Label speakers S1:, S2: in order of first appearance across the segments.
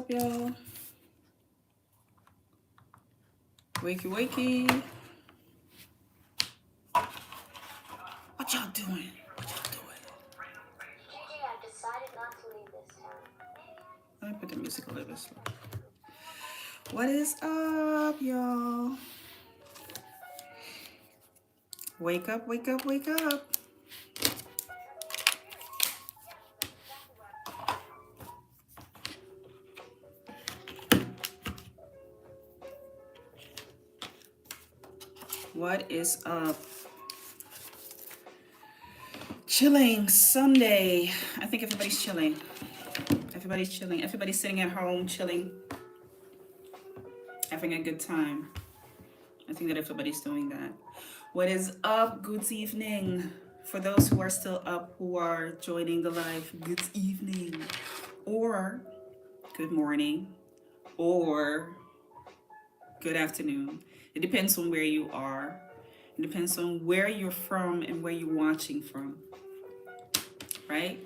S1: up, y'all? Wakey, wakey. What y'all doing? What y'all doing?
S2: JJ, I've decided not to leave this town.
S1: Let me put the music a little bit slow. What is up, y'all? Wake up, wake up, wake up. What is up? Chilling Sunday. I think everybody's chilling. Everybody's chilling. Everybody's sitting at home, chilling, having a good time. I think that everybody's doing that. What is up? Good evening. For those who are still up, who are joining the live, good evening. Or good morning. Or good afternoon. It depends on where you are. It depends on where you're from and where you're watching from. Right?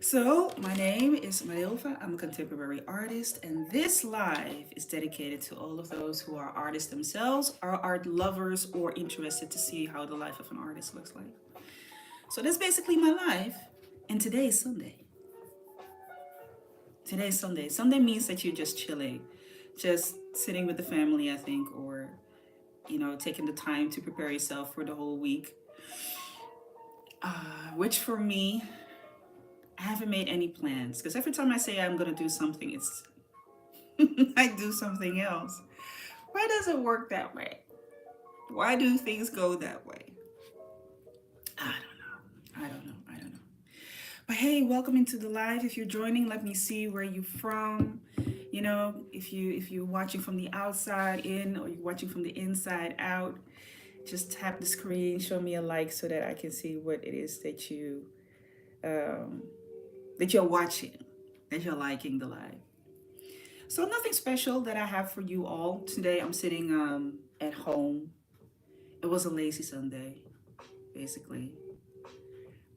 S1: So, my name is Marilva. I'm a contemporary artist, and this live is dedicated to all of those who are artists themselves, are art lovers, or interested to see how the life of an artist looks like. So, that's basically my life, and today is Sunday. Today is Sunday. Sunday means that you're just chilling, just sitting with the family, I think, or, taking the time to prepare yourself for the whole week. Which for me, I haven't made any plans because every time I say I'm going to do something, it's I do something else. Why does it work that way? Why do things go that way? I don't know. But hey, welcome into the live. If you're joining, let me see where you're from. If you're watching from the outside in or you're watching from the inside out, just tap the screen, show me a like so that I can see what it is that you're watching, that you're liking the live. So nothing special that I have for you all today. I'm sitting at home. It was a lazy Sunday, basically.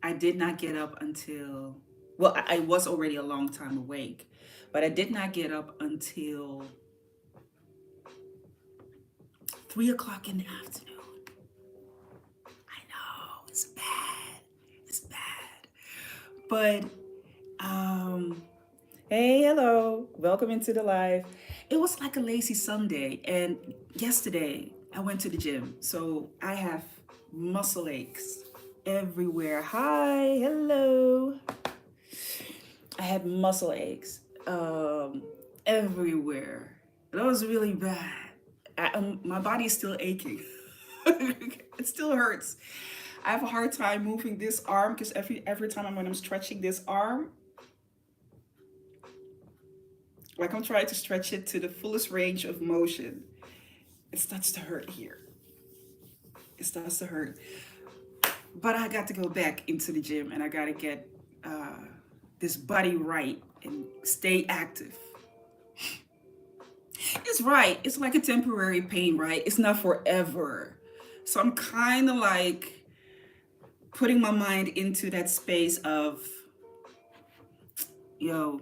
S1: I did not get up until, well, I was already a long time awake, but I did not get up until 3 o'clock in the afternoon. I know, it's bad. It's bad. But, hey, hello. Welcome into the live. It was like a lazy Sunday. And yesterday I went to the gym. So I have muscle aches everywhere. Hi, hello. I had muscle aches everywhere. That was really bad. My body is still aching. It still hurts. I have a hard time moving this arm because every time when I'm stretching this arm, like I'm trying to stretch it to the fullest range of motion, it starts to hurt here. It starts to hurt. But I got to go back into the gym and I got to get this body right and stay active. It's right. It's like a temporary pain, right? It's not forever. So I'm kind of like putting my mind into that space of, go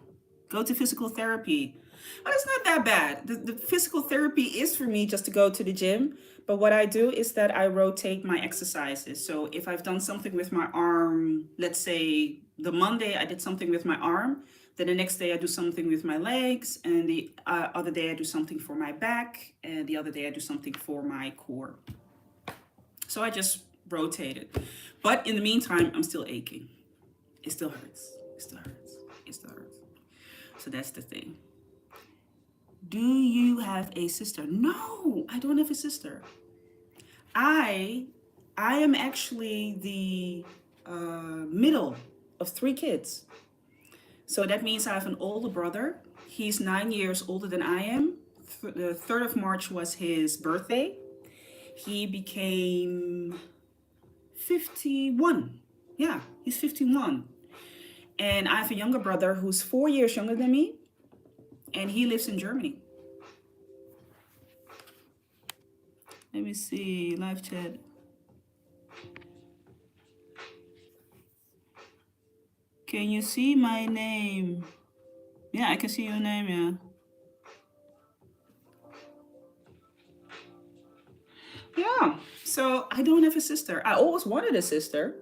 S1: to physical therapy. But it's not that bad. The physical therapy is for me just to go to the gym. But what I do is that I rotate my exercises. So if I've done something with my arm, let's say the Monday I did something with my arm, then the next day I do something with my legs, and the other day I do something for my back, and the other day I do something for my core. So I just rotate it. But in the meantime, I'm still aching. It still hurts. It still hurts. It still hurts. So that's the thing. Do you have a sister? No, I don't have a sister. I am actually the middle of 3 kids. So that means I have an older brother. He's 9 years older than I am. The 3rd of March was his birthday. He became 51. Yeah, he's 51. And I have a younger brother who's 4 years younger than me, and he lives in Germany. Let me see, live chat. Can you see my name? Yeah, I can see your name, yeah. Yeah. So I don't have a sister. I always wanted a sister.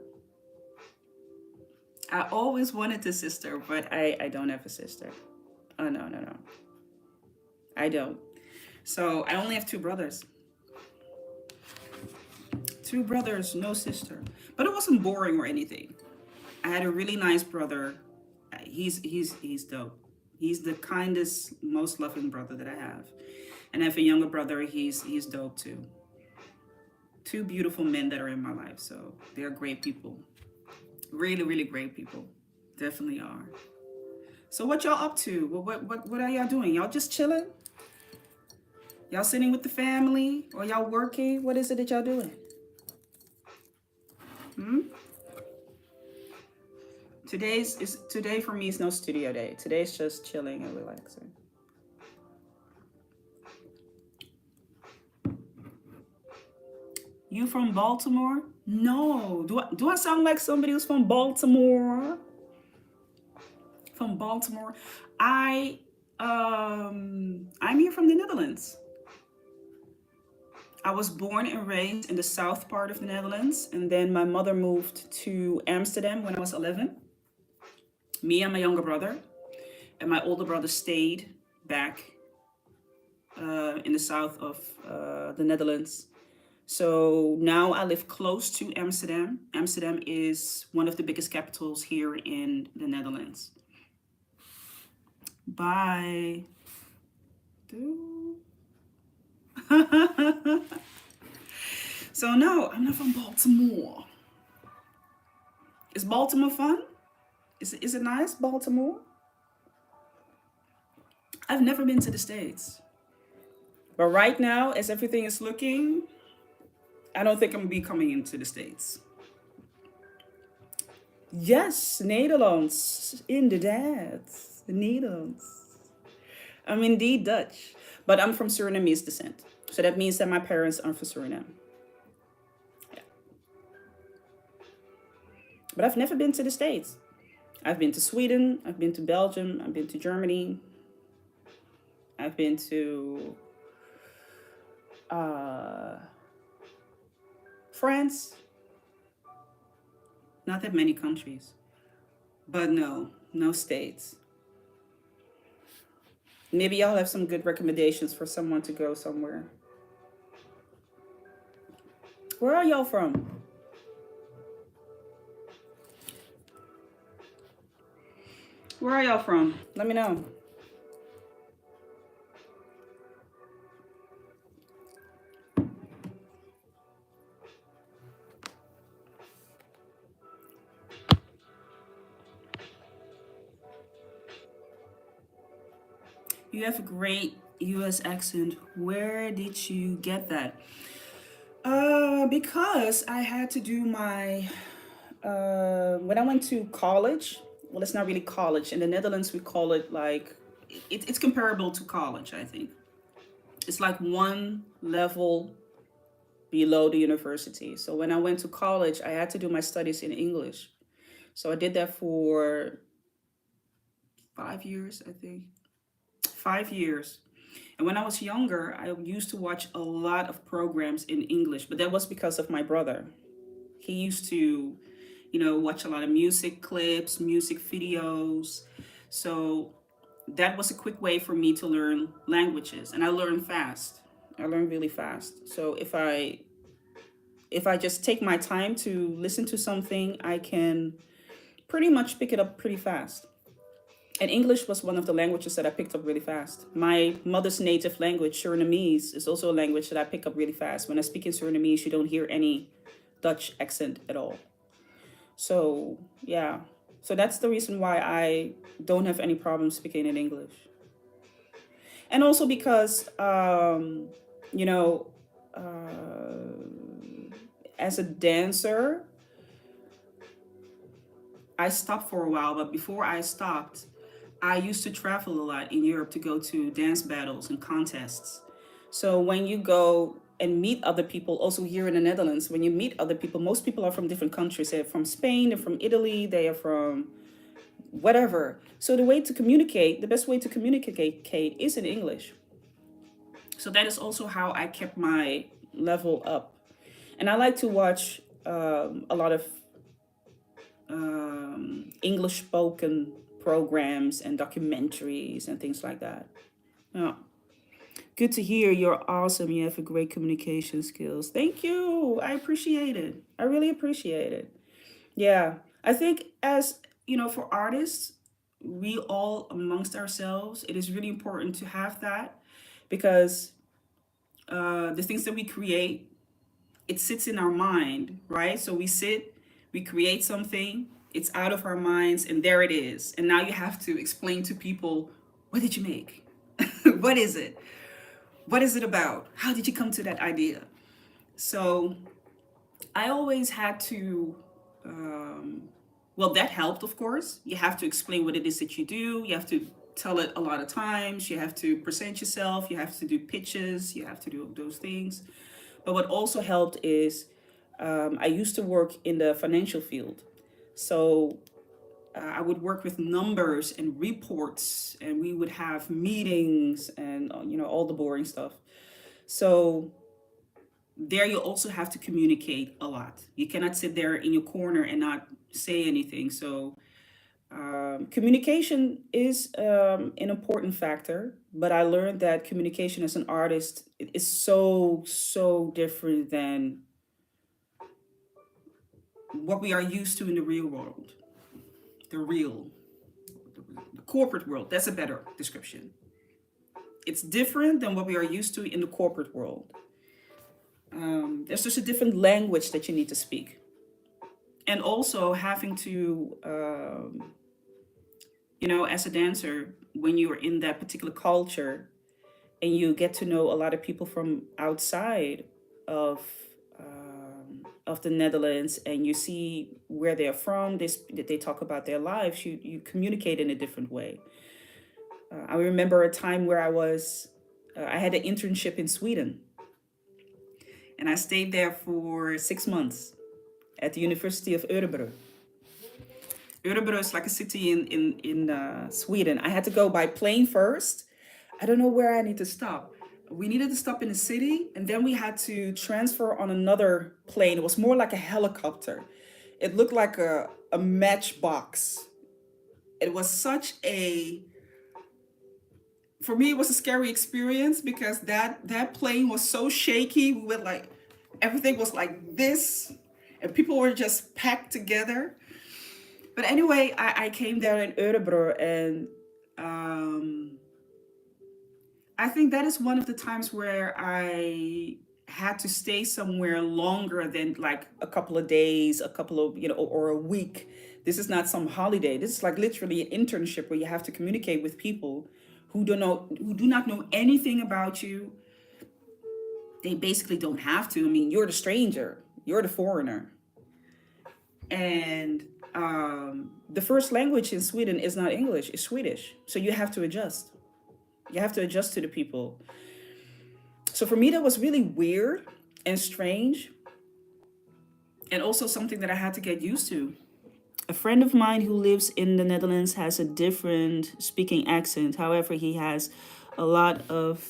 S1: I always wanted a sister, but I don't have a sister. Oh, no, no, no. I don't. So I only have two brothers. Two brothers, no sister. But it wasn't boring or anything. I had a really nice brother. He's dope. He's the kindest, most loving brother that I have. And I have a younger brother. He's dope too. Two beautiful men that are in my life. So they're great people. Really, really great people. Definitely are. So what y'all up to? What are y'all doing? Y'all just chilling? Y'all sitting with the family? Or y'all working? What is it that y'all doing? Hmm? Today for me is no studio day. Today's just chilling and relaxing. You from Baltimore? No. Do I sound like somebody who's from Baltimore? From Baltimore. I'm here from the Netherlands. I was born and raised in the south part of the Netherlands, and then my mother moved to Amsterdam when I was 11. Me and my younger brother, and my older brother stayed back in the south of the Netherlands. So now I live close to Amsterdam. Amsterdam is one of the biggest capitals here in the Netherlands. Bye. So no, I'm not from Baltimore. Is Baltimore fun? Is it nice, Baltimore? I've never been to the States. But right now, as everything is looking, I don't think I'm gonna be coming into the States. Yes, Nederlands, inderdaad. The Netherlands. I'm indeed Dutch, but I'm from Surinamese descent. So that means that my parents are from Suriname. Yeah. But I've never been to the States. I've been to Sweden, I've been to Belgium, I've been to Germany, I've been to uh, France. Not that many countries, but no, no states. Maybe y'all have some good recommendations for someone to go somewhere. Where are y'all from? Where are y'all from? Let me know. You have a great US accent. Where did you get that? Because I had to do my when I went to college. Well, it's not really college. In the Netherlands, we call it like it's comparable to college. I think it's like one level below the university. So when I went to college, I had to do my studies in English. So I did that for 5 years, I think. 5 years. And when I was younger, I used to watch a lot of programs in English, but that was because of my brother. He used to, watch a lot of music clips, music videos. So that was a quick way for me to learn languages, and I learned fast. I learned really fast. So if I just take my time to listen to something, I can pretty much pick it up pretty fast. And English was one of the languages that I picked up really fast. My mother's native language, Surinamese, is also a language that I pick up really fast. When I speak in Surinamese, you don't hear any Dutch accent at all. So, yeah. So that's the reason why I don't have any problem speaking in English. And also because, you know, as a dancer, I stopped for a while, but before I stopped, I used to travel a lot in Europe to go to dance battles and contests. So when you go and meet other people, also here in the Netherlands, when you meet other people, most people are from different countries. They're from Spain, they're from Italy, they are from whatever. So the way to communicate, the best way to communicate is in English. So that is also how I kept my level up. And I like to watch a lot of English spoken programs and documentaries and things like that. Yeah. Good to hear. You're awesome. You have a great communication skills. Thank you. I appreciate it. I really appreciate it. Yeah. I think as, for artists, we all amongst ourselves, it is really important to have that because the things that we create, it sits in our mind, right? So we sit, we create something, it's out of our minds, and there it is. And now you have to explain to people, what did you make? What is it? What is it about? How did you come to that idea? So I always had to, well, that helped, of course. You have to explain what it is that you do. You have to tell it a lot of times. You have to present yourself. You have to do pitches. You have to do those things. But what also helped is I used to work in the financial field. So I would work with numbers and reports, and we would have meetings and, all the boring stuff. So there you also have to communicate a lot. You cannot sit there in your corner and not say anything. So communication is an important factor, but I learned that communication as an artist is so different than what we are used to in the real world. The real, the corporate world. That's a better description. It's different than what we are used to in the corporate world. There's just a different language that you need to speak, and also having to, as a dancer, when you're in that particular culture and you get to know a lot of people from outside of of the Netherlands, and you see where they're from, they talk about their lives, you communicate in a different way. I remember a time where I had an internship in Sweden, and I stayed there for 6 months at the University of Örebro. Örebro is like a city in Sweden. I had to go by plane first. I don't know where I need to stop. We needed to stop in the city, and then we had to transfer on another plane. It was more like a helicopter. It looked like a matchbox. It was such a, for me, it was a scary experience because that plane was so shaky. We went like, everything was like this, and people were just packed together. But anyway, I came there in Örebro, and I think that is one of the times where I had to stay somewhere longer than like a couple of days, a couple of, or a week. This is not some holiday. This is like literally an internship where you have to communicate with people who do not know anything about you. They basically don't have to. I mean, you're the stranger, you're the foreigner. And the first language in Sweden is not English, it's Swedish. So you have to adjust. You have to adjust to the people. So for me, that was really weird and strange, and also something that I had to get used to. A friend of mine who lives in the Netherlands has a different speaking accent. However, he has a lot of,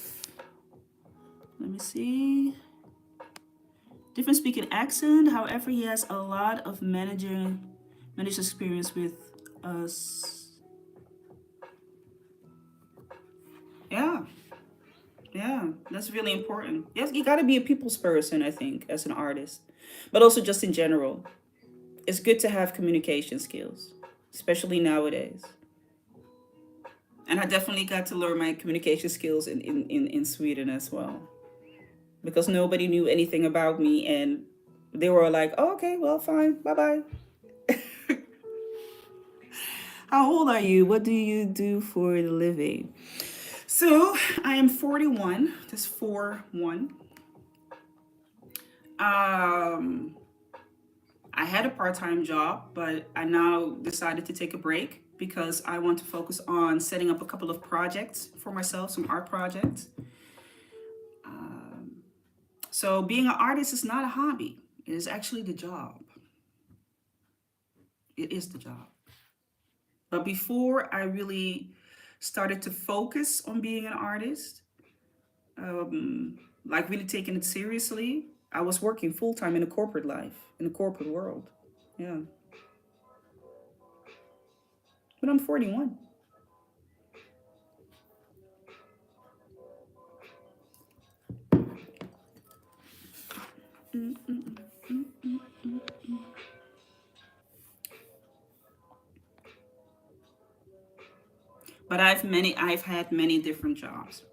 S1: let me see, different speaking accent. However, he has a lot of managed experience with us. Yeah, yeah, that's really important. Yes, you got to be a people's person, I think, as an artist, but also just in general. It's good to have communication skills, especially nowadays. And I definitely got to learn my communication skills in Sweden as well, because nobody knew anything about me, and they were like, oh, okay, well, fine, bye bye. How old are you? What do you do for a living? So I am 41. That's 4-1. I had a part-time job, but I now decided to take a break because I want to focus on setting up a couple of projects for myself, some art projects. So being an artist is not a hobby. It is actually the job. It is the job. But before I really started to focus on being an artist, like really taking it seriously, I was working full time in a corporate life, in the corporate world. Yeah. But I'm 41. But I've had many different jobs.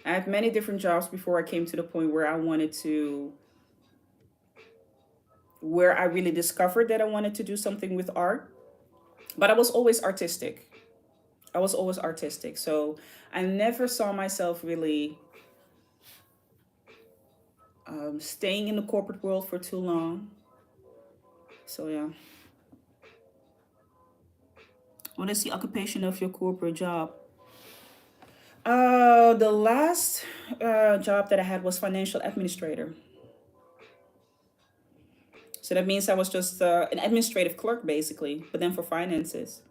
S1: I had many different jobs before I came to the point where where I really discovered that I wanted to do something with art. But I was always artistic. I was always artistic. So I never saw myself really staying in the corporate world for too long. So yeah. What is the occupation of your corporate job? The last job that I had was financial administrator. So that means I was just an administrative clerk basically, but then for finances.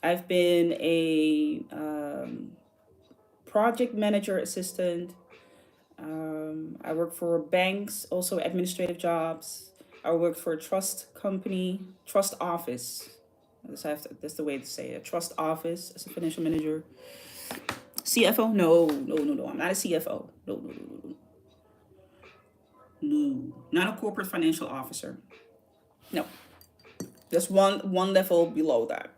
S1: I've been a project manager assistant. I work for banks, also administrative jobs. I worked for a trust company, trust office. That's the way to say it. Trust office as a financial manager. CFO? No, no, no, no. I'm not a CFO. No, no, no, no, no. Not a corporate financial officer. No, just one level below that.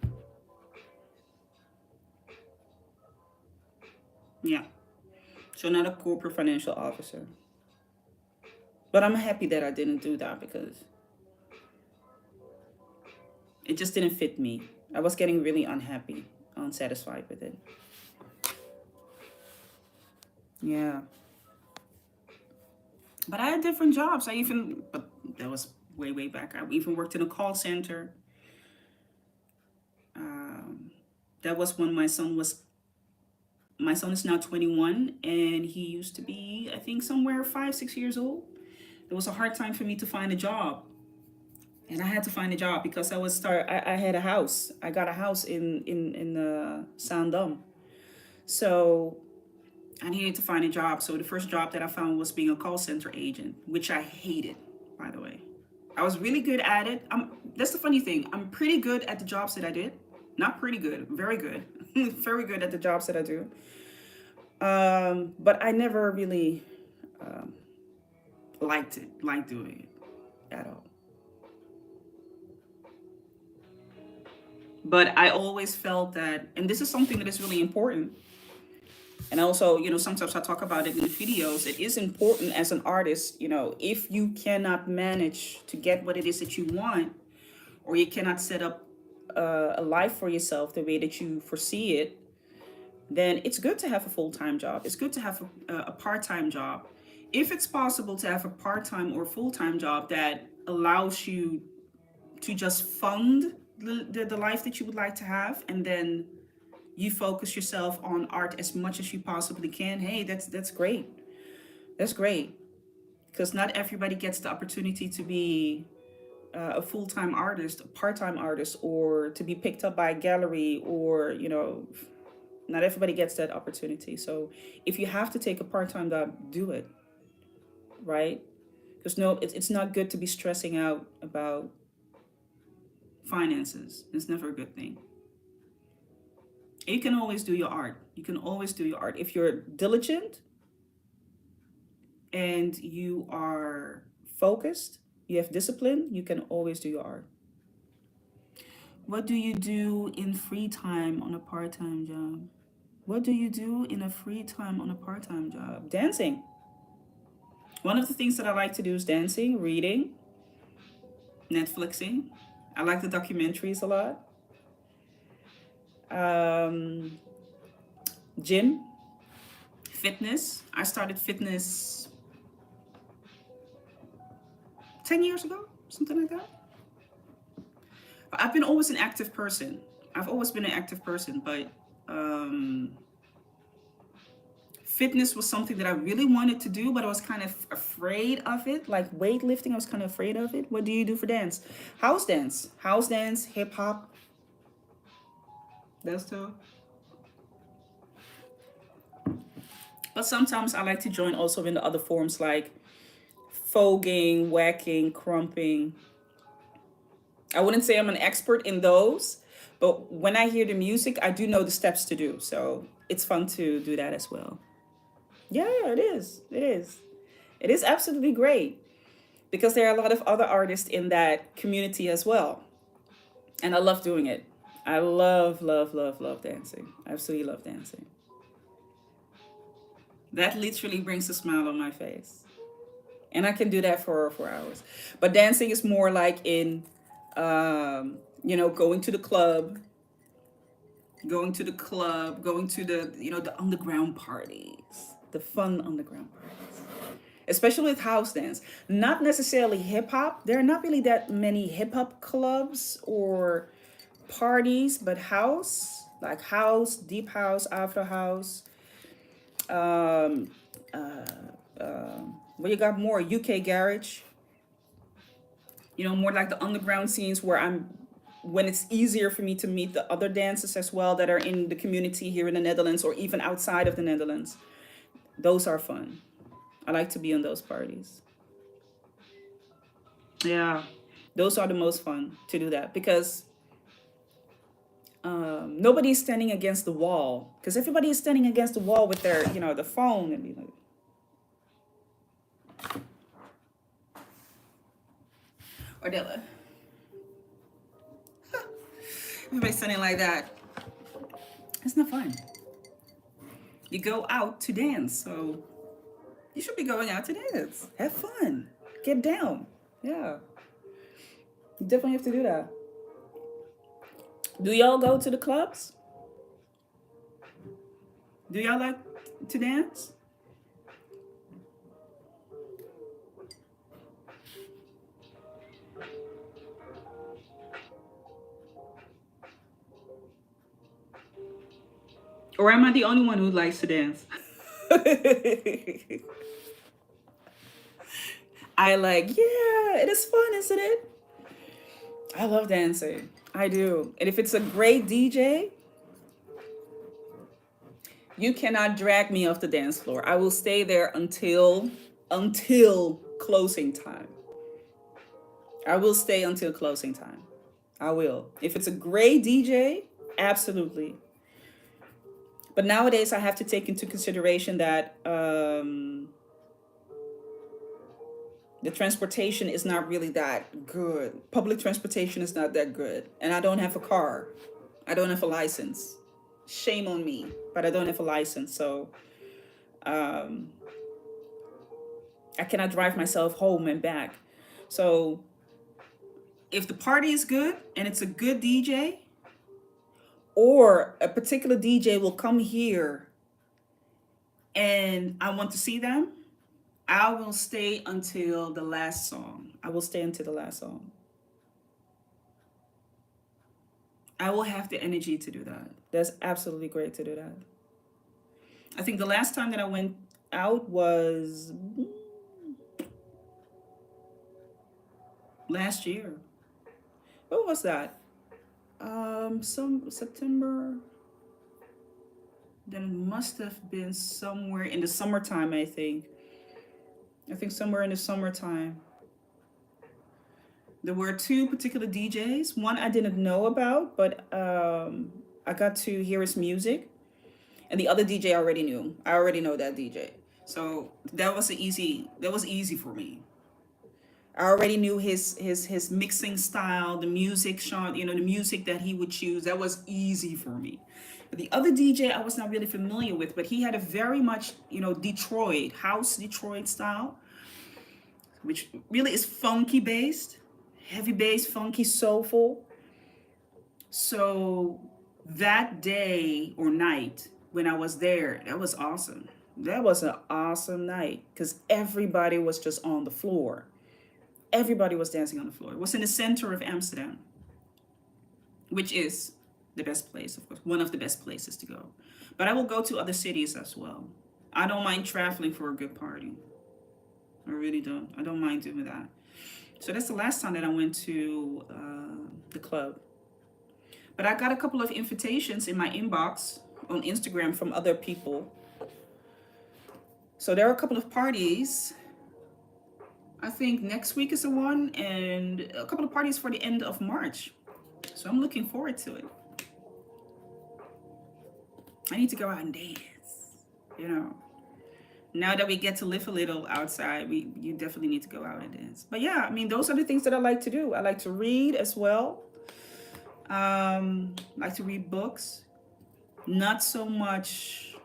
S1: Yeah. So not a corporate financial officer. But I'm happy that I didn't do that because it just didn't fit me. I was getting really unhappy, unsatisfied with it. Yeah. But I had different jobs. But that was way, way back. I even worked in a call center. Um, that was when my son is now 21 and he used to be, I think, somewhere 5, 6 years old. It was a hard time for me to find a job. And I had to find a job because I had a house. I got a house in Sandam. So I needed to find a job. So the first job that I found was being a call center agent, which I hated, by the way. I was really good at it. That's the funny thing. I'm pretty good at the jobs that I did. Not pretty good, very good. Very good at the jobs that I do. But I never really liked doing it at all. But I always felt that, and this is something that is really important. And also, sometimes I talk about it in the videos. It is important as an artist, if you cannot manage to get what it is that you want, or you cannot set up a life for yourself the way that you foresee it, then it's good to have a full-time job. It's good to have a part-time job. If it's possible to have a part-time or full-time job that allows you to just fund the life that you would like to have, and then you focus yourself on art as much as you possibly can, hey, that's great. That's great. Because not everybody gets the opportunity to be a full-time artist, a part-time artist, or to be picked up by a gallery, or not everybody gets that opportunity. So if you have to take a part-time job, do it, right? Because no, it's not good to be stressing out about finances. It's never a good thing. You can always do your art. You can always do your art. If you're diligent and you are focused, you have discipline, you can always do your art. What do you do in free time on a part-time job? What do you do in a free time on a part-time job? Dancing. One of the things that I like to do is dancing, reading, Netflixing. I like the documentaries a lot. Um, Gym, fitness. I started fitness 10 years ago, something like that. I've been always an active person. I've always been an active person, but fitness was something that I really wanted to do, but I was kind of afraid of it. Like weightlifting, I was kind of afraid of it. What do you do for dance? House dance, hip hop. Those two. But sometimes I like to join also in the other forms like fogging, whacking, crumping. I wouldn't say I'm an expert in those, but when I hear the music, I do know the steps to do. So it's fun to do that as well. Yeah, it is. It is. It is absolutely great because there are a lot of other artists in that community as well. And I love doing it. I love, love, love, love dancing. I absolutely love dancing. That literally brings a smile on my face. And I can do that for hours. But dancing is more like in, going to the club, going to the underground parties, the fun underground parties, especially with house dance. Not necessarily hip hop. There are not really that many hip hop clubs or parties, but house, like house, deep house, afro house. Um, well, you got more UK garage. More like the underground scenes where when it's easier for me to meet the other dancers as well that are in the community here in the Netherlands or even outside of the Netherlands. Those are fun. I like to be in those parties. Yeah, those are the most fun to do that because nobody's standing against the wall because everybody is standing against the wall with their, the phone and be like, or they're like, everybody's standing like that. It's not fun. You go out to dance, so you should be going out to dance. Have fun. Get down. Yeah. You definitely have to do that. Do y'all go to the clubs? Do y'all like to dance? Or am I the only one who likes to dance? I like, yeah, it is fun, isn't it? I love dancing. I do. And if it's a great DJ, you cannot drag me off the dance floor. I will stay there until closing time. I will stay until closing time. I will. If it's a great DJ, absolutely. But nowadays, I have to take into consideration that the transportation is not really that good. Public transportation is not that good. And I don't have a car, I don't have a license. Shame on me, but I don't have a license. So um, I cannot drive myself home and back. So if the party is good and it's a good DJ, or a particular DJ will come here and I want to see them, I will stay until the last song. I will stay until the last song. I will have the energy to do that. That's absolutely great to do that. I think the last time that I went out was last year. What was that? Some September. Then it must have been somewhere in the summertime, I think. I think somewhere in the summertime. There were two particular DJs. One I didn't know about, but I got to hear his music. And the other DJ I already knew. I already know that DJ. So that was easy for me. I already knew his mixing style, the music, Sean, the music that he would choose. That was easy for me. But the other DJ I was not really familiar with, but he had a very much, Detroit, house Detroit style, which really is funky based, heavy bass, funky, soulful. So that day or night when I was there, that was awesome. That was an awesome night because everybody was just on the floor. Everybody was dancing on the floor. It was in the center of Amsterdam, which is the best place, of course, one of the best places to go. But I will go to other cities as well. I don't mind traveling for a good party. I really don't. I don't mind doing that. So that's the last time that I went to the club. But I got a couple of invitations in my inbox on Instagram from other people. So there are a couple of parties. I think next week is the one, and a couple of parties for the end of March. So I'm looking forward to it. I need to go out and dance, you know. Now that we get to live a little outside, you definitely need to go out and dance. But yeah, I mean, those are the things that I like to do. I like to read as well. Like to read books. Not so much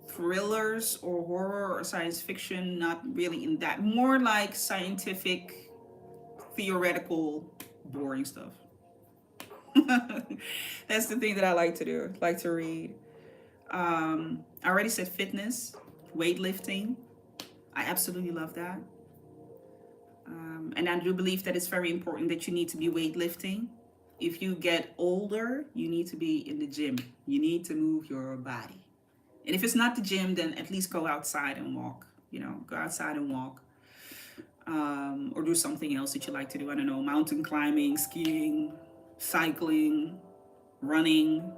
S1: thrillers or horror or science fiction. Not really in that. More like scientific, theoretical, boring stuff. That's the thing that I like to do. Like to read. I already said fitness, weightlifting. I absolutely love that. And I do believe that it's very important that you need to be weightlifting. If you get older, you need to be in the gym. You need to move your body. And if it's not the gym, then at least go outside and walk. You know, go outside and walk. Or do something else that you like to do. I don't know, mountain climbing, skiing, cycling, running.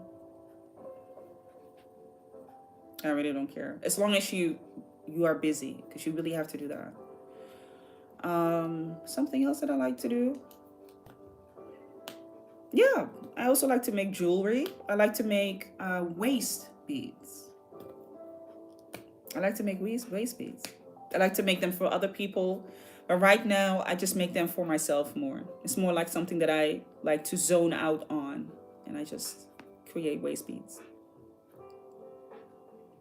S1: I really don't care. As long as you are busy, because you really have to do that. Something else that I like to do. Yeah, I also like to make jewelry. I like to make waist beads. I like to make waist beads. I like to make them for other people. But right now, I just make them for myself more. It's more like something that I like to zone out on. And I just create waist beads.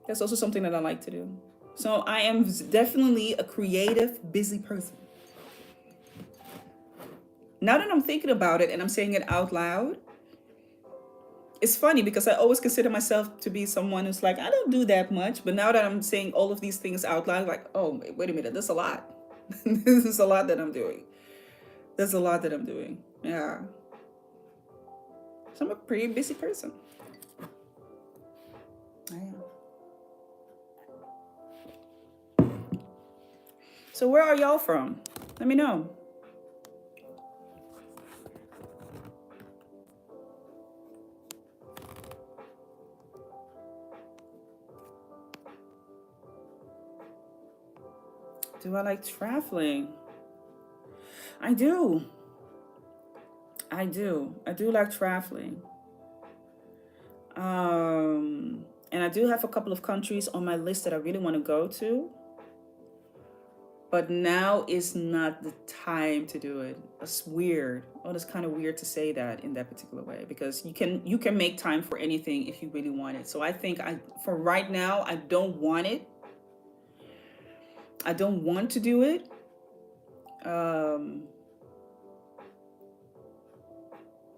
S1: That's also something that I like to do. So I am definitely a creative, busy person. Now that I'm thinking about it and I'm saying it out loud, it's funny because I always consider myself to be someone who's like, I don't do that much. But now that I'm saying all of these things out loud, like, oh, wait a minute, that's a lot. This is a lot that I'm doing. There's a lot that I'm doing. Yeah. So I'm a pretty busy person. I am. So where are y'all from? Let me know. Do I like traveling? I do. I do like traveling. And I do have a couple of countries on my list that I really want to go to. But now is not the time to do it. It's weird. Oh, it's kind of weird to say that in that particular way, because you can make time for anything if you really want it. So I think for right now, I don't want it. I don't want to do it.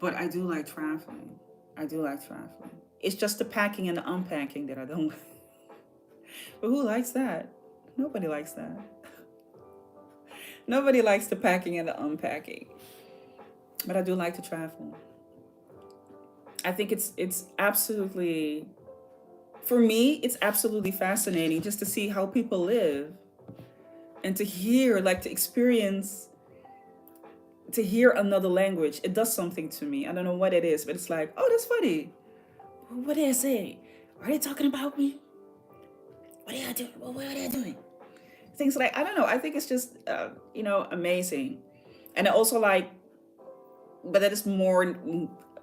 S1: But I do like traveling. I do like traveling. It's just the packing and the unpacking that I don't like. But who likes that? Nobody likes that. Nobody likes the packing and the unpacking. But I do like to travel. I think it's absolutely, for me, it's absolutely fascinating just to see how people live and to hear, like to experience, to hear another language. It does something to me. I don't know what it is, but it's like, oh, that's funny. What did I say? Are they talking about me? What are they doing? What are they doing? Things like, I don't know. I think it's just, amazing. And I also like, but that is more,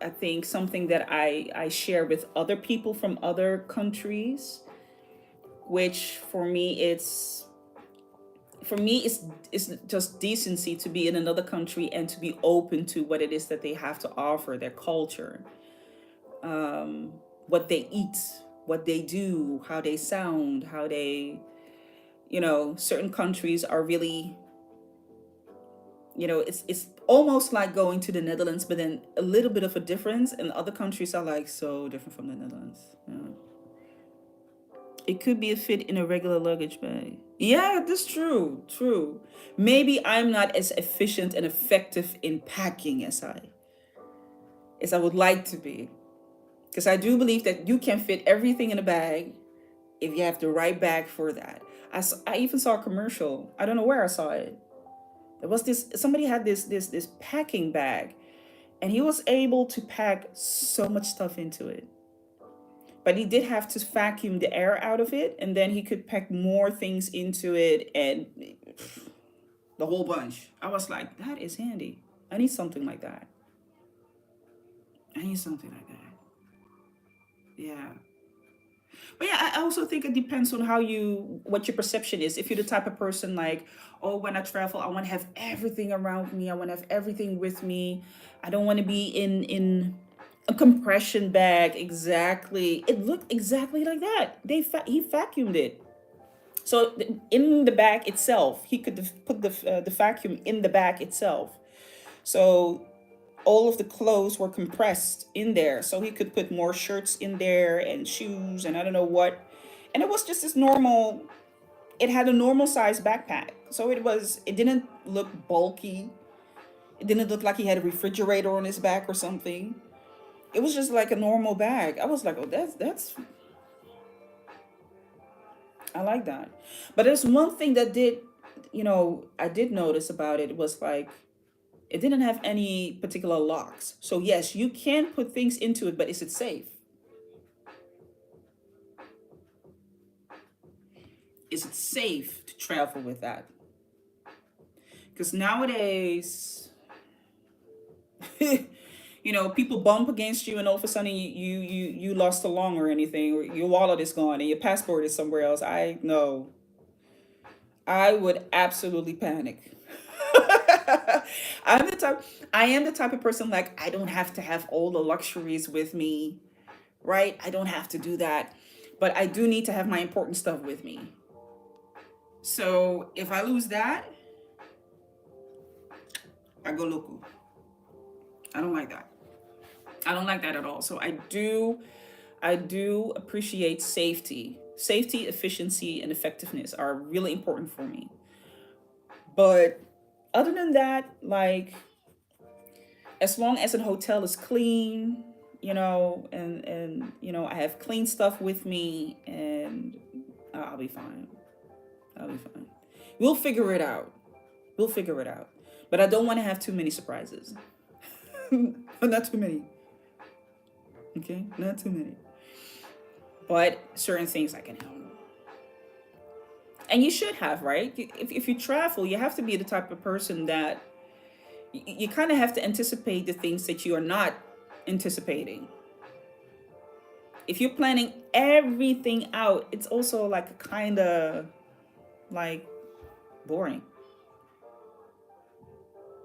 S1: I think, something that I share with other people from other countries, which for me, it's just decency to be in another country and to be open to what it is that they have to offer, their culture, what they eat, what they do, how they sound, how they, certain countries are really, it's almost like going to the Netherlands, but then a little bit of a difference, and other countries are like so different from the Netherlands. Yeah. It could be a fit in a regular luggage bag. Yeah, that's true. True. Maybe I'm not as efficient and effective in packing as I would like to be. Because I do believe that you can fit everything in a bag if you have the right bag for that. I even saw a commercial. I don't know where I saw it. There was somebody had this packing bag, And he was able to pack so much stuff into it. But he did have to vacuum the air out of it, and then he could pack more things into it, and the whole bunch. I was like, that is handy. I need something like that. I need something like that. Yeah. But yeah, I also think it depends on what your perception is. If you're the type of person like, oh, when I travel, I want to have everything around me. I want to have everything with me. I don't want to be in a compression bag. Exactly. It looked exactly like that. He vacuumed it. So in the bag itself, he could put the vacuum in the bag itself. So all of the clothes were compressed in there, so he could put more shirts in there and shoes and I don't know what. And it was just this normal. It had a normal size backpack, so it didn't look bulky. It didn't look like he had a refrigerator on his back or something. It was just like a normal bag. I was like, oh, that's I like that. But there's one thing that I did notice about it was like it didn't have any particular locks. So yes, you can put things into it, but is it safe? Is it safe to travel with that? Because nowadays, people bump against you, and all of a sudden you lost a lung or anything, or your wallet is gone, and your passport is somewhere else. I know. I would absolutely panic. I'm the type. I am the type of person like I don't have to have all the luxuries with me, right? I don't have to do that, but I do need to have my important stuff with me. So if I lose that, I go local. I don't like that. I don't like that at all. So I do appreciate safety. Safety, efficiency, and effectiveness are really important for me. But other than that, like as long as a hotel is clean, and I have clean stuff with me, and I'll be fine. I'll be fine. We'll figure it out. We'll figure it out. But I don't want to have too many surprises. Not too many. Okay? Not too many. But certain things I can handle. And you should have, right? If you travel, you have to be the type of person that you kind of have to anticipate the things that you are not anticipating. If you're planning everything out, it's also like kind of like boring.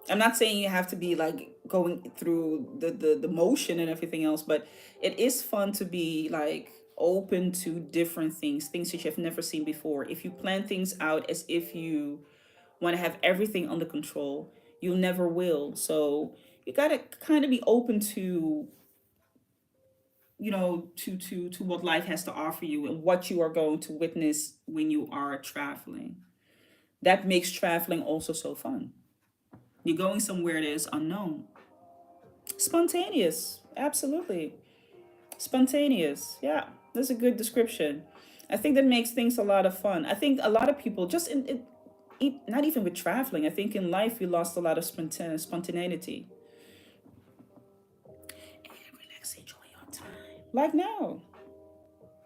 S1: I'm not saying you have to be like going through the motion and everything else, but it is fun to be like open to different things that you have never seen before. If you plan things out as if you want to have everything under control, you never will. So you gotta kind of be open to to what life has to offer you and what you are going to witness when you are traveling. That makes traveling also so fun. You're going somewhere that is unknown. Spontaneous, absolutely. Spontaneous, yeah, that's a good description. I think that makes things a lot of fun. I think a lot of people just not even with traveling. I think in life we lost a lot of spontaneity. And relax, enjoy your time. Like now,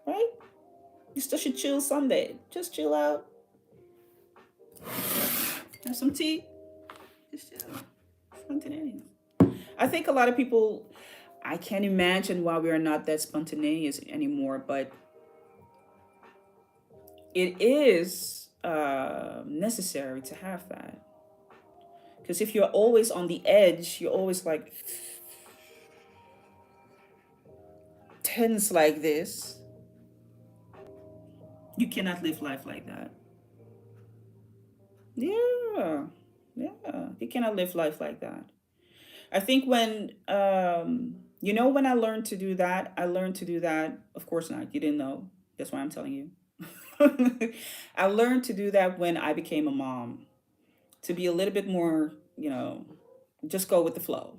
S1: right? You still should chill Sunday. Just chill out, have some tea, just chill. Spontaneous. I think a lot of people, I can't imagine why we are not that spontaneous anymore, but it is necessary to have that. Because if you're always on the edge, you're always like tense like this, you cannot live life like that. Yeah, yeah, you cannot live life like that. I think when I learned to do that, I learned to do that. Of course not. You didn't know. That's why I'm telling you. I learned to do that when I became a mom. To be a little bit more, just go with the flow.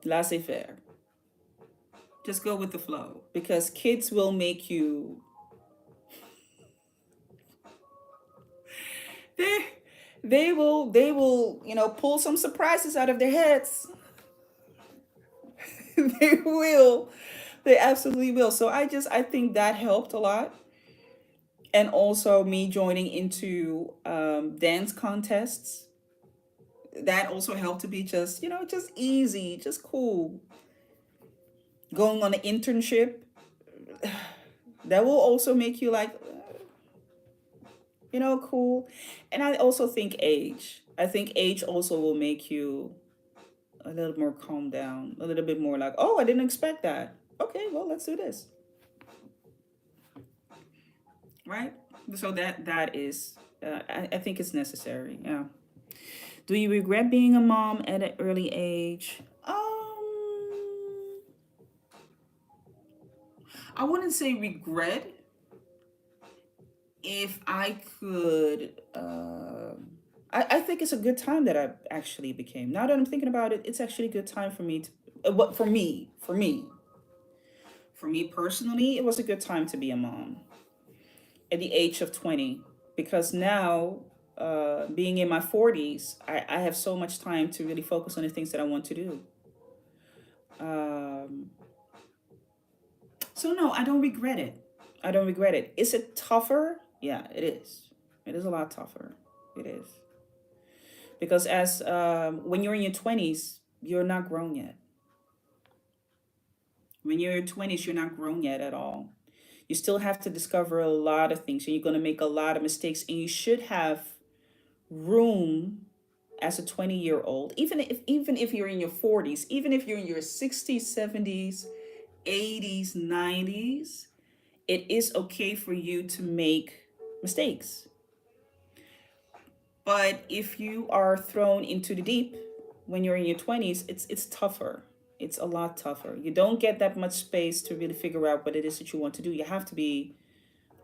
S1: Laissez faire. Just go with the flow. Because kids will make you. They, they will, pull some surprises out of their heads. They will. They absolutely will. So I think that helped a lot. And also me joining into dance contests. That also helped to be just, just easy, just cool. Going on an internship, that will also make you like, cool. And I also think age. I think age also will make you a little more calm down, a little bit more like, oh, I didn't expect that. Okay, well, let's do this. Right? So that is, I think it's necessary. Yeah. Do you regret being a mom at an early age? I wouldn't say regret. If I could, I think it's a good time that I actually became. Now that I'm thinking about it, it's actually a good time for me to, what for me personally, it was a good time to be a mom at the age of 20, because now, being in my 40s, I have so much time to really focus on the things that I want to do. Um, so no, I don't regret it. I don't regret it. Is it tougher? Yeah, it is. It is a lot tougher. It is. Because as when you're in your 20s, you're not grown yet. When you're in your 20s, you're not grown yet at all. You still have to discover a lot of things, and you're going to make a lot of mistakes, and you should have room as a 20-year-old, even if you're in your 40s, even if you're in your 60s, 70s, 80s, 90s, it is okay for you to make mistakes. But if you are thrown into the deep when you're in your 20s, it's tougher. It's a lot tougher. You don't get that much space to really figure out what it is that you want to do. You have to be,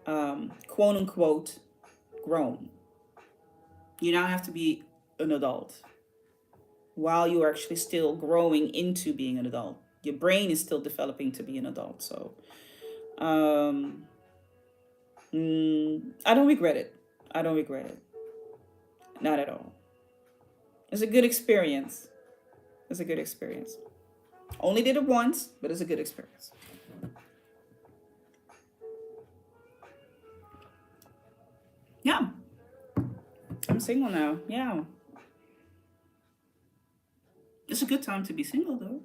S1: quote unquote, grown. You now have to be an adult while you are actually still growing into being an adult. Your brain is still developing to be an adult. So, um, I don't regret it. I don't regret it. Not at all. It's a good experience. It's a good experience. Only did it once, but it's a good experience. Yeah, I'm single now. Yeah, it's a good time to be single though.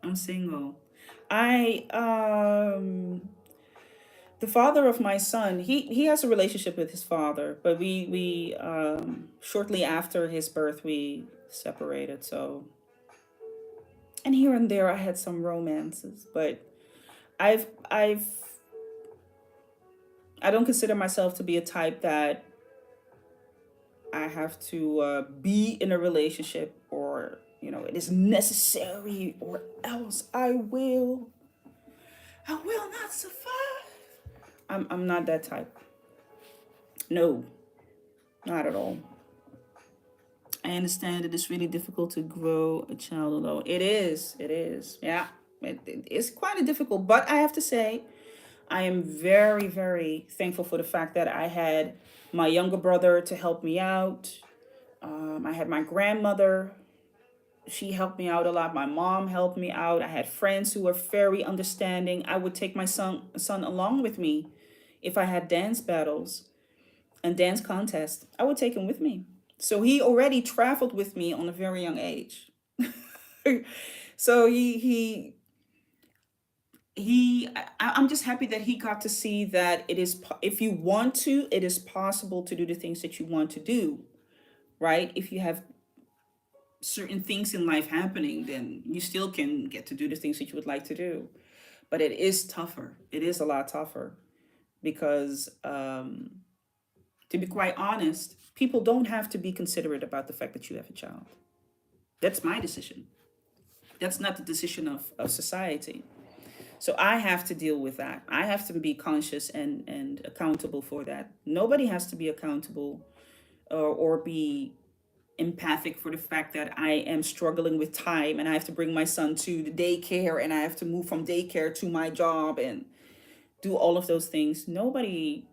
S1: I'm single. I the father of my son, he has a relationship with his father, but we shortly after his birth we separated. So, and here and there I had some romances, but I've I don't consider myself to be a type that I have to be in a relationship, or it is necessary, or else I will not survive. I'm not that type. No, not at all. I understand that it's really difficult to grow a child alone. It is. It is. Yeah. It's quite a difficult, but I have to say, I am very, very thankful for the fact that I had my younger brother to help me out. I had my grandmother. She helped me out a lot. My mom helped me out. I had friends who were very understanding. I would take my son along with me if I had dance battles and dance contests. I would take him with me. So he already traveled with me on a very young age. So I'm just happy that he got to see that if you want to, it is possible to do the things that you want to do, right? If you have certain things in life happening, then you still can get to do the things that you would like to do. But it is tougher. It is a lot tougher because, to be quite honest, people don't have to be considerate about the fact that you have a child. That's my decision. That's not the decision of society. So I have to deal with that. I have to be conscious and accountable for that. Nobody has to be accountable, or be empathic for the fact that I am struggling with time and I have to bring my son to the daycare and I have to move from daycare to my job and do all of those things. Nobody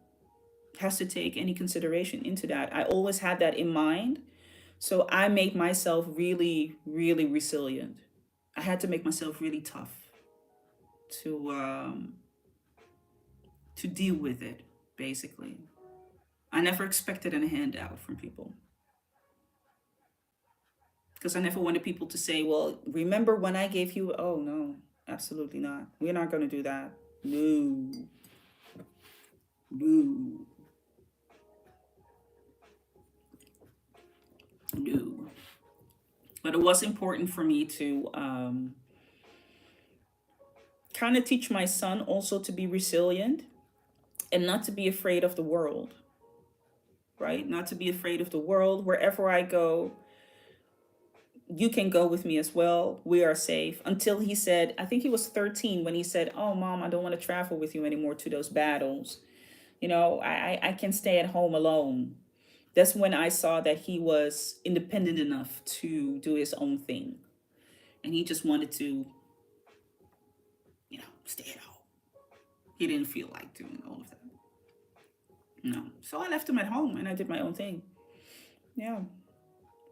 S1: has to take any consideration into that. I always had that in mind. So I made myself really, really resilient. I had to make myself really tough to um, to deal with it. Basically, I never expected a handout from people because I never wanted people to say, "Well, remember when I gave you?" Oh no, absolutely not. We're not going to do that. No, no, no. But it was important for me to kind of teach my son also to be resilient and not to be afraid of the world, right? Not to be afraid of the world. Wherever I go, you can go with me as well. We are safe. Until he said, I think he was 13 when he said, "Oh, mom, I don't want to travel with you anymore to those battles. I can stay at home alone." That's when I saw that he was independent enough to do his own thing. And he just wanted to, stay at home. He didn't feel like doing all of that. No. So I left him at home and I did my own thing. Yeah.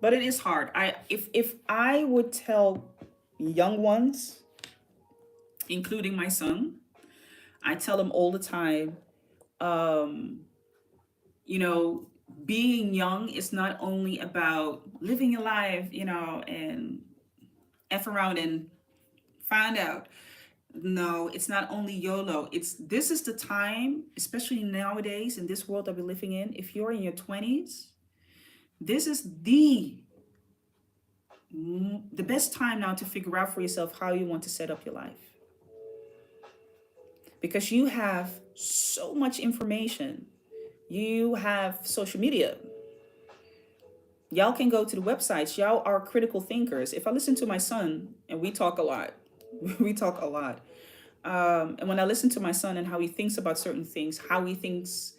S1: But it is hard. If I would tell young ones, including my son, I tell them all the time, um, you know, being young is not only about living your life, and F around and find out. No, it's not only YOLO. This is the time, especially nowadays in this world that we're living in. If you're in your 20s, this is the best time now to figure out for yourself how you want to set up your life. Because you have so much information. You have social media. Y'all can go to the websites. Y'all are critical thinkers. If I listen to my son, and we talk a lot, we talk a lot. And when I listen to my son and how he thinks about certain things, how he thinks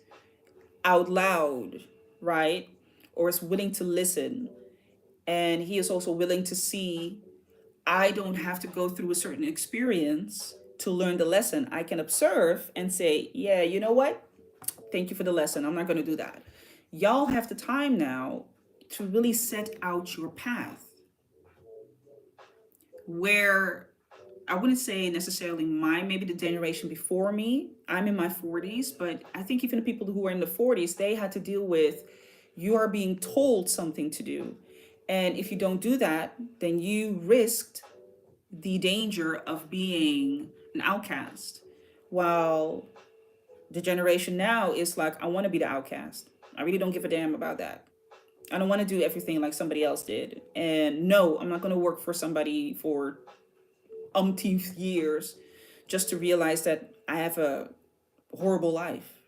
S1: out loud, right? Or is willing to listen. And he is also willing to see I don't have to go through a certain experience to learn the lesson. I can observe and say, yeah, you know what? Thank you for the lesson. I'm not going to do that. Y'all have the time now to really set out your path where I wouldn't say necessarily maybe the generation before me. I'm in my 40s, but I think even the people who are in the 40s, they had to deal with you are being told something to do. And if you don't do that, then you risked the danger of being an outcast. While the generation now is like, I want to be the outcast. I really don't give a damn about that. I don't want to do everything like somebody else did. And no, I'm not going to work for somebody for umpteenth years just to realize that I have a horrible life.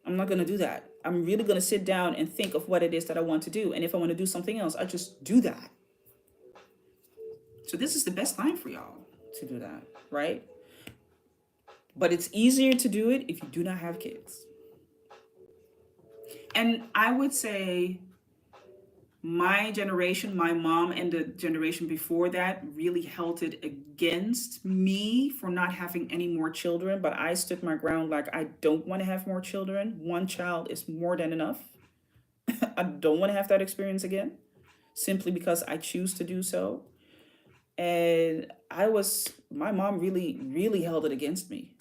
S1: I'm not going to do that. I'm really going to sit down and think of what it is that I want to do. And if I want to do something else, I just do that. So this is the best time for y'all to do that, right? But it's easier to do it if you do not have kids. And I would say my generation, my mom and the generation before that really held it against me for not having any more children. But I stood my ground like, I don't want to have more children. One child is more than enough. I don't want to have that experience again, simply because I choose to do so. And my mom really, really held it against me.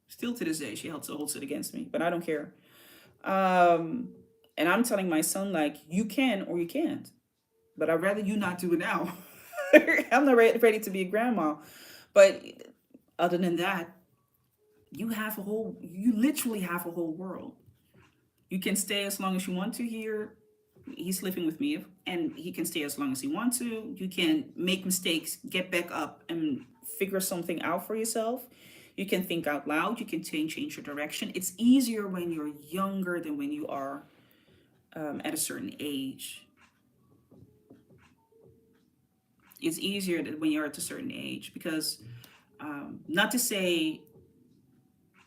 S1: Still to this day, she holds it against me, but I don't care. And I'm telling my son, like, you can or you can't, but I'd rather you not do it now. I'm not ready to be a grandma. But other than that, you literally have a whole world. You can stay as long as you want to here. He's living with me, and he can stay as long as he wants to. You can make mistakes, get back up, and figure something out for yourself. You can think out loud. You can change your direction. It's easier when you're younger than when you are at a certain age. It's easier than when you're at a certain age because not to say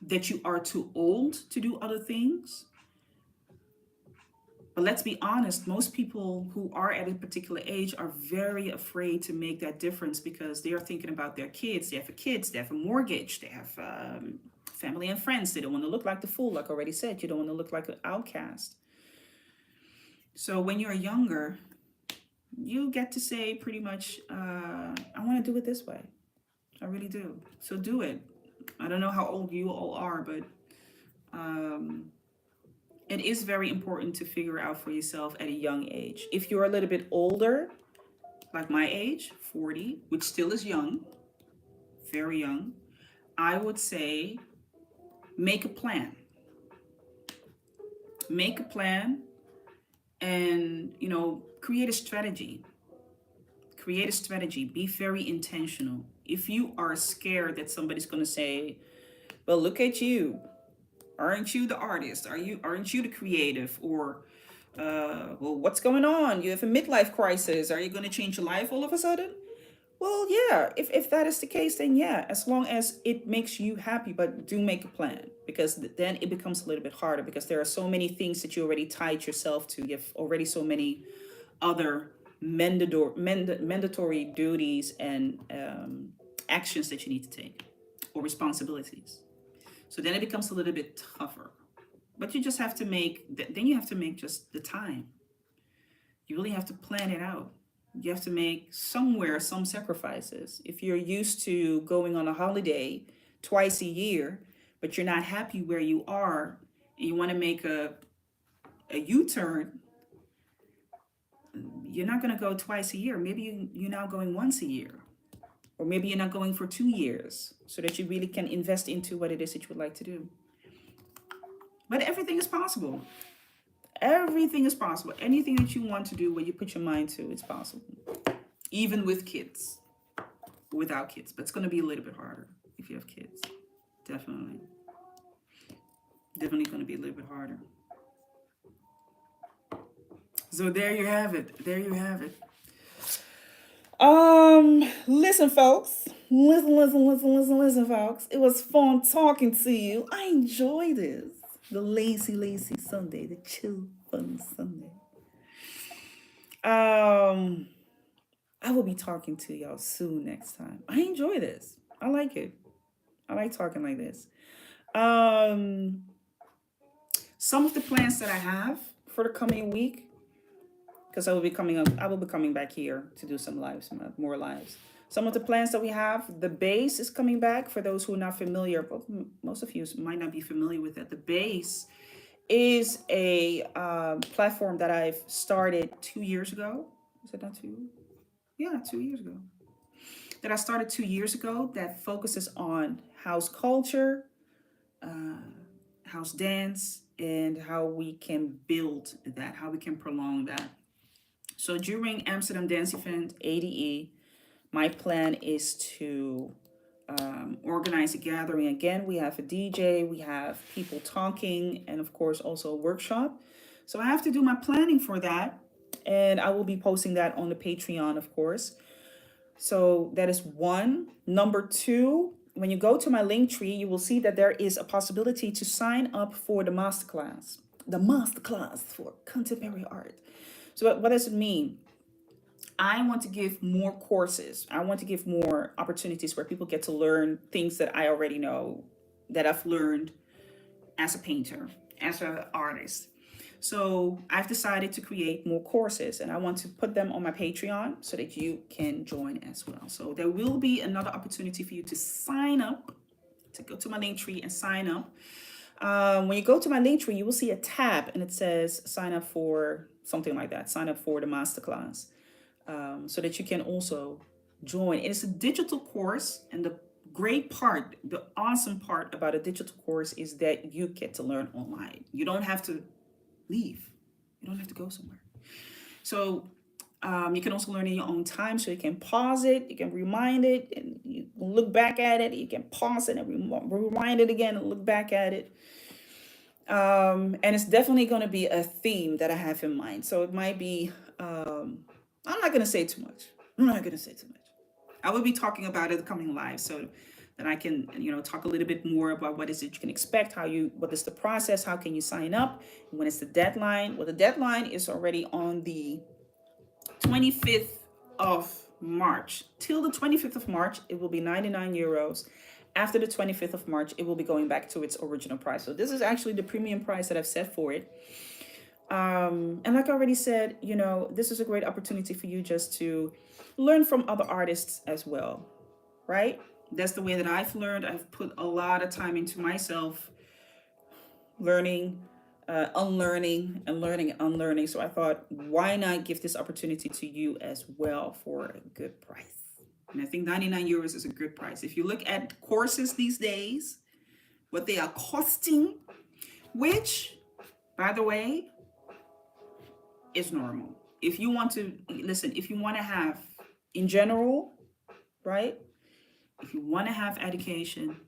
S1: that you are too old to do other things. But let's be honest, most people who are at a particular age are very afraid to make that difference because they are thinking about their kids. They have kids, they have a mortgage, they have family and friends. They don't want to look like the fool, like I already said. You don't want to look like an outcast. So when you're younger, you get to say pretty much, I want to do it this way. I really do. So do it. I don't know how old you all are, but um, it is very important to figure out for yourself at a young age. If you're a little bit older, like my age, 40, which still is young, very young, I would say make a plan. Make a plan and, create a strategy. Create a strategy. Be very intentional. If you are scared that somebody's going to say, well, look at you. Aren't you the artist? Aren't you the creative? Or well, what's going on? You have a midlife crisis. Are you going to change your life all of a sudden? Well, yeah, if that is the case, then yeah, as long as it makes you happy, but do make a plan because then it becomes a little bit harder because there are so many things that you already tied yourself to. You have already so many other mandatory duties and actions that you need to take or responsibilities. So then it becomes a little bit tougher. But you just have to then you have to make just the time. You really have to plan it out. You have to make somewhere some sacrifices. If you're used to going on a holiday twice a year, but you're not happy where you are, and you want to make a U-turn, you're not going to go twice a year. Maybe you're now going once a year. Or maybe you're not going for 2 years so that you really can invest into what it is that you would like to do. But everything is possible. Everything is possible. Anything that you want to do, what you put your mind to, it's possible. Even with kids, without kids. But it's going to be a little bit harder if you have kids. Definitely. Definitely going to be a little bit harder. So there you have it. There you have it. Listen, folks. Listen, folks. It was fun talking to you. I enjoy this. The lazy Sunday, the chill, fun Sunday. I will be talking to y'all soon next time. I enjoy this. I like it. I like talking like this. Um, some of the plans that I have for the coming week, because I will be coming back here to do some lives, more lives. Some of the plans that we have, the base is coming back. For those who are not familiar, but most of you might not be familiar with it. The base is a platform that I've started 2 years ago. Is it not two? Yeah, 2 years ago. That I started 2 years ago that focuses on house culture, uh, house dance, and how we can build that, how we can prolong that. So during Amsterdam Dance Event, ADE, my plan is to organize a gathering again. We have a DJ, we have people talking, and of course also a workshop. So I have to do my planning for that, and I will be posting that on the Patreon, of course. So that is one. Number two, when you go to my link tree, you will see that there is a possibility to sign up for the masterclass for contemporary art. So what does it mean? I want to give more courses. I want to give more opportunities where people get to learn things that I already know, that I've learned as a painter, as an artist. So I've decided to create more courses and I want to put them on my Patreon so that you can join as well. So there will be another opportunity for you to sign up, to go to my link tree and sign up. When you go to my link tree, you will see a tab and it says sign up for something like that. Sign up for the masterclass so that you can also join. It is a digital course, and the great part, the awesome part about a digital course is that you get to learn online. You don't have to leave. You don't have to go somewhere. So you can also learn in your own time. So you can pause it, you can rewind it, and you look back at it. You can pause it and rewind it again and look back at it. And it's definitely going to be a theme that I have in mind. So it might be, I'm not going to say too much. I'm not going to say too much. I will be talking about it coming live so that I can, talk a little bit more about what is it you can expect, what is the process, how can you sign up, when is the deadline. Well, the deadline is already on the 25th of March. Till the 25th of March, it will be 99 euros. After the 25th of March, it will be going back to its original price. So this is actually the premium price that I've set for it. And like I already said, this is a great opportunity for you just to learn from other artists as well, right? That's the way that I've learned. I've put a lot of time into myself, learning, unlearning, and learning and unlearning. So I thought, why not give this opportunity to you as well for a good price? And I think 99 euros is a good price. If you look at courses these days, what they are costing, which, by the way, is normal. If you want to listen, if you want to have, in general, right? If you want to have education,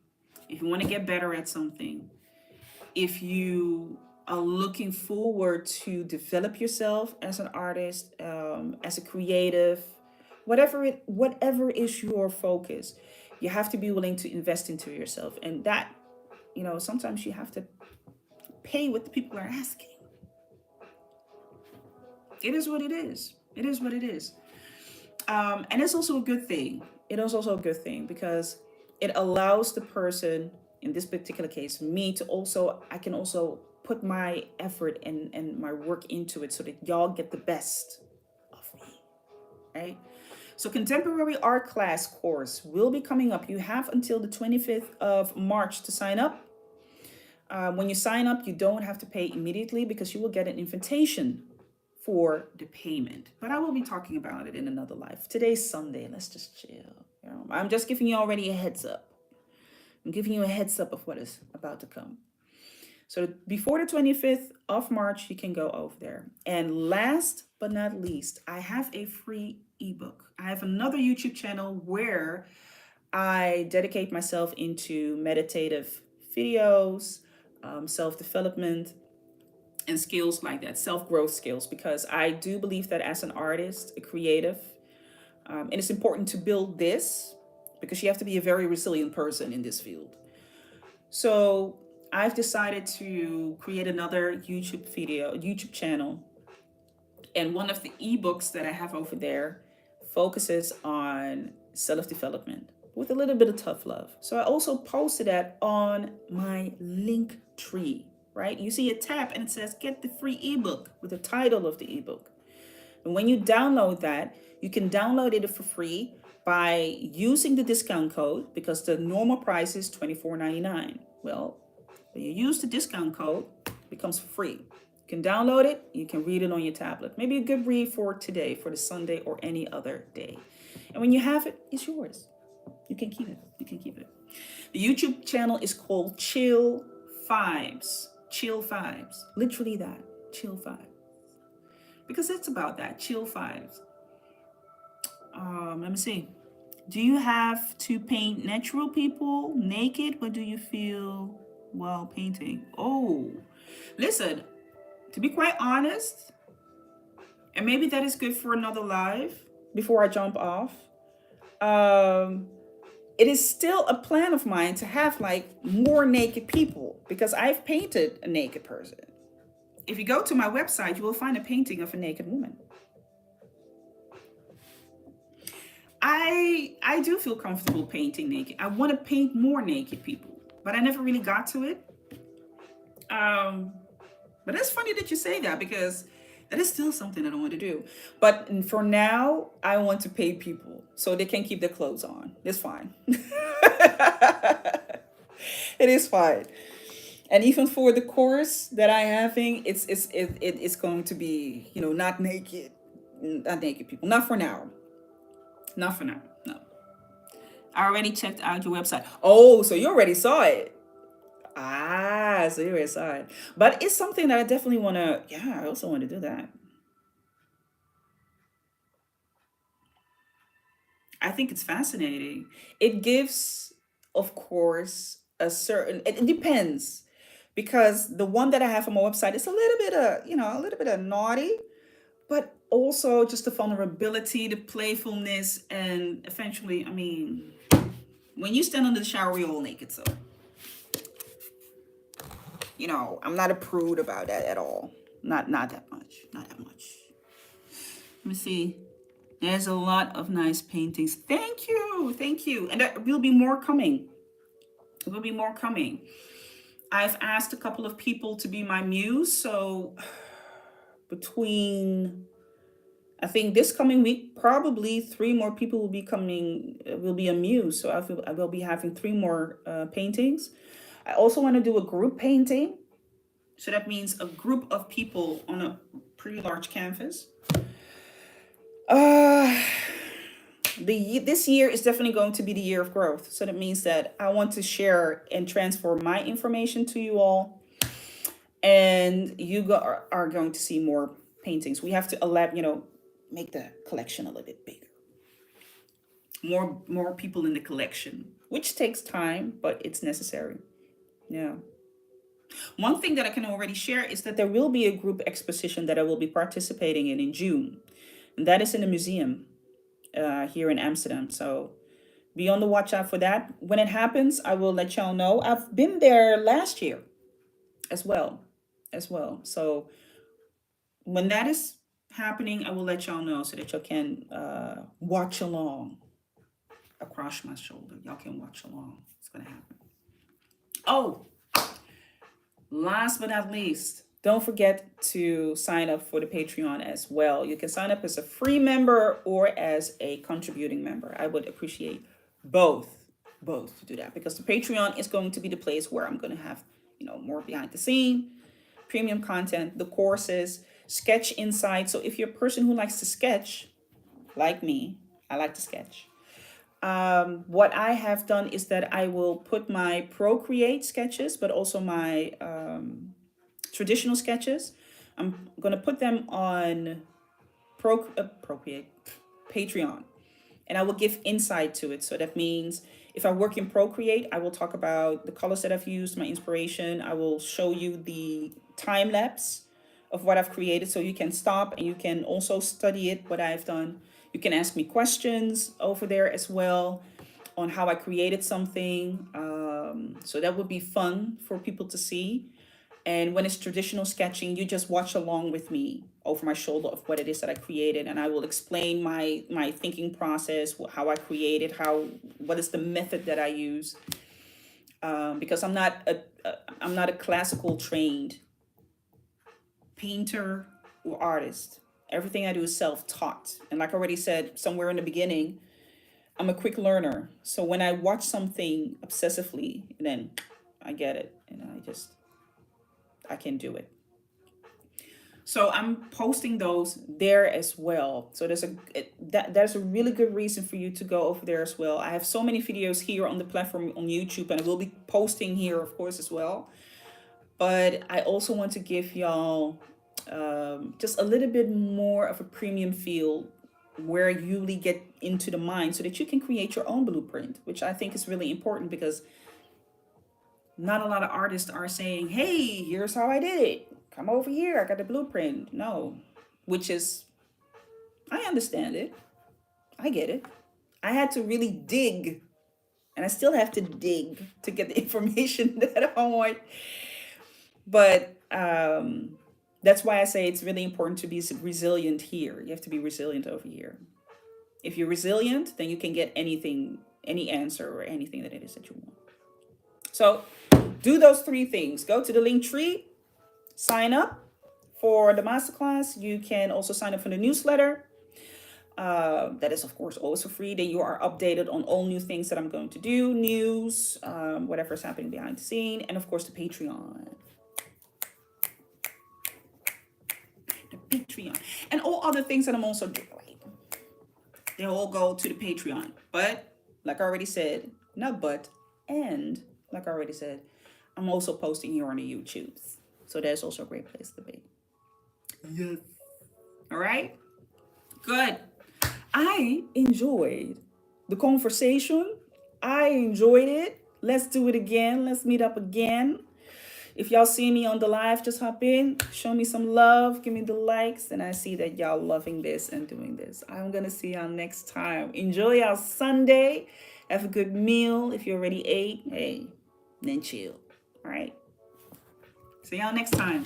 S1: if you want to get better at something, if you are looking forward to develop yourself as an artist, as a creative, whatever is your focus, you have to be willing to invest into yourself, and that, sometimes you have to pay what the people are asking. It is what it is. It is what it is. And it's also a good thing. It is also a good thing because it allows the person, in this particular case, me, to also, I can also put my effort and my work into it so that y'all get the best of me, right? So contemporary art class course will be coming up. You have until the 25th of March to sign up. When you sign up, you don't have to pay immediately because you will get an invitation for the payment. But I will be talking about it in another life. Today's Sunday. Let's just chill. I'm just giving you already a heads up. I'm giving you a heads up of what is about to come. So before the 25th of March, you can go over there. And last but not least, I have a free ebook. I have another YouTube channel where I dedicate myself into meditative videos, self-development, and skills like that, self-growth skills, because I do believe that as an artist, a creative, and it's important to build this because you have to be a very resilient person in this field. So I've decided to create another YouTube channel, and one of the ebooks that I have over there focuses on self-development with a little bit of tough love. So I also posted that on my link tree, right? You see a tab and it says get the free ebook with the title of the ebook. And when you download that, you can download it for free by using the discount code, because the normal price is $24.99. Well, when you use the discount code, it becomes free. You can download it, you can read it on your tablet. Maybe a good read for today, for the Sunday, or any other day. And when you have it, it's yours. You can keep it. You can keep it. The YouTube channel is called Chill Vibes. Chill Vibes. Literally that. Chill Vibes. Because it's about that. Chill Vibes. Let me see. Do you have to paint natural people naked? What do you feel while painting? Oh, listen, to be quite honest, and maybe that is good for another live before I jump off. It is still a plan of mine to have like more naked people because I've painted a naked person. If you go to my website, you will find a painting of a naked woman. I do feel comfortable painting naked. I want to paint more naked people, but I never really got to it. But it's funny that you say that because that is still something that I want to do. But for now, I want to pay people so they can keep their clothes on. It's fine. It is fine. And even for the course that I'm having, it's going to be, not naked people. Not for now. Not for now. No. I already checked out your website. Oh, so you already saw it. Ah, so you already saw it. But it's something that I definitely want to, I also want to do that. I think it's fascinating. It gives, of course, it depends. Because the one that I have on my website is a little bit of, a little bit of naughty, but also just the vulnerability, the playfulness, and eventually, when you stand under the shower, we're all naked, so I'm not a prude about that at all. Not that much. Not that much. Let me see. There's a lot of nice paintings. Thank you. Thank you. And there will be more coming. There will be more coming. I've asked a couple of people to be my muse, so between, I think this coming week, probably three more people will be coming, will be amused. So I will be having three more paintings. I also want to do a group painting. So that means a group of people on a pretty large canvas. Uh, this year is definitely going to be the year of growth. So that means that I want to share and transfer my information to you all, and are going to see more paintings. We have to make the collection a little bit bigger. More people in the collection, which takes time, but it's necessary. Yeah. One thing that I can already share is that there will be a group exposition that I will be participating in June, and that is in a museum here in Amsterdam. So be on the watch out for that. When it happens, I will let y'all know. I've been there last year as well, So when that is happening, I will let y'all know so that y'all can watch along across my shoulder. Y'all can watch along. It's gonna happen. Oh, last but not least, don't forget to sign up for the Patreon as well. You can sign up as a free member or as a contributing member. I would appreciate both to do that, because the Patreon is going to be the place where I'm going to have, more behind the scene, premium content, the courses, sketch insight. So if you're a person who likes to sketch, like me, I like to sketch. What I have done is that I will put my Procreate sketches, but also my traditional sketches. I'm going to put them on Procreate, Patreon, and I will give insight to it. So that means if I work in Procreate, I will talk about the colors that I've used, my inspiration. I will show you the time lapse of what I've created, so you can stop and you can also study it, what I've done. You can ask me questions over there as well on how I created something. So that would be fun for people to see. And when it's traditional sketching, you just watch along with me over my shoulder of what it is that I created, and I will explain my thinking process, how I created, what is the method that I use. Because I'm not a classical trained painter or artist. Everything I do is self-taught, and like I already said somewhere in the beginning, I'm a quick learner. So when I watch something obsessively, then I get it, and I can do it. So I'm posting those there as well. So there's a really good reason for you to go over there as well. I have so many videos here on the platform on YouTube, and I will be posting here, of course, as well. But I also want to give y'all just a little bit more of a premium feel, where you really get into the mind so that you can create your own blueprint, which I think is really important, because not a lot of artists are saying, hey, here's how I did it. Come over here. I got the blueprint. No, which is, I understand it. I get it. I had to really dig, and I still have to dig to get the information that I want. But that's why I say it's really important to be resilient here. You have to be resilient over here. If you're resilient, then you can get anything, any answer or anything that it is that you want. So do those three things. Go to the link tree, sign up for the masterclass. You can also sign up for the newsletter. That is, of course, always for free. Then you are updated on all new things that I'm going to do, news, whatever is happening behind the scene, and of course the Patreon. And all other things that I'm also doing. They all go to the Patreon. But like I already said, like I already said, I'm also posting here on the YouTubes. So that's also a great place to be. Yes. All right. Good. I enjoyed the conversation. I enjoyed it. Let's do it again. Let's meet up again. If y'all see me on the live, just hop in, show me some love, give me the likes, and I see that y'all loving this and doing this. I'm going to see y'all next time. Enjoy y'all Sunday. Have a good meal. If you already ate, hey, then chill. All right. See y'all next time.